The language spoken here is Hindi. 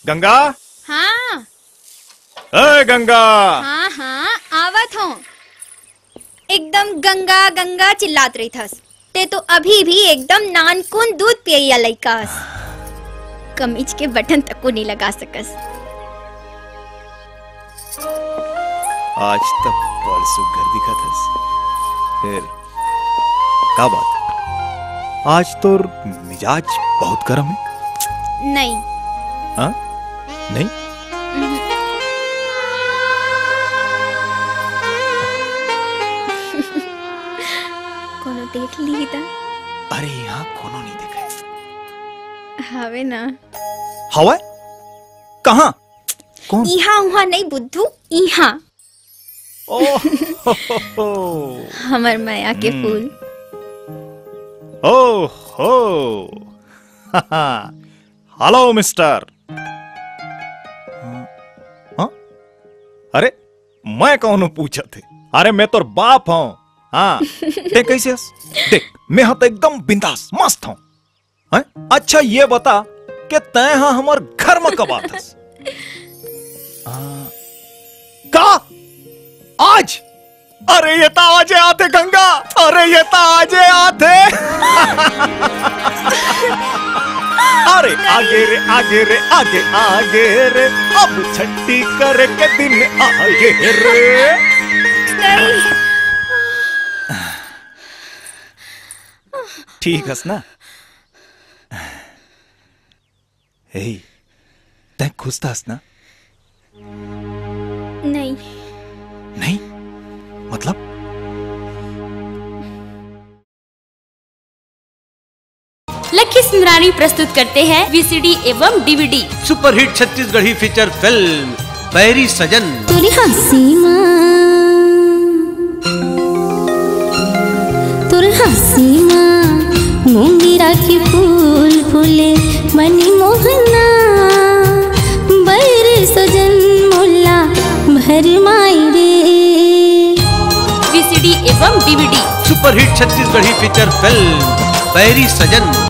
गंगा। हाँ। ए गंगा। हाँ हाँ आवत हूँ। एकदम गंगा गंगा चिल्लात रही थस। ते तो अभी भी एकदम नानकुन दूध पिया लइकास। कमीज के बटन तक को नहीं लगा सकस। आज तक बड़ सुघर दिखा थस। फिर का बात है? आज तो मिजाज बहुत गर्म है। नहीं। हाँ? नहीं? कोनो देख ली था? अरे यहाँ कोनो नहीं देखा है। हवे ना। हवा? कहाँ? कौन? यहाँ वहाँ नहीं बुद्धू, यहाँ। ओह हमर माया के फूल। ओहो। Hello mister. हाँ? अरे मैं कौन पूछा थे? अरे मैं तो बाप हूँ। हाँ ते कैसे हस? देख मैं हाँ तो एकदम बिंदास मस्त हूँ। अच्छा ये बता कि तय हाँ हमार घर में कब आतस? का? आज? अरे ये तो आजे आते गंगा। अरे ये तो आजे आते। अरे आगे रे आगे रे आगे आगे रे अब छट्टी करे के दिन आगे रे। नहीं। ठीक हस ना? हे तै खुश था ना? नहीं। नहीं मतलब? लकी सिमरानी प्रस्तुत करते हैं वीसीडी एवं DVD superhit Chhattisgarhi feature film Bairi Sajan. तुरी हंसी माँ मूंगी राखी फूल फूले मनी मोहना बैरी सजन मोला भर माई रे। वीसीडी एवं DVD superhit Chhattisgarhi feature film Bairi सजन।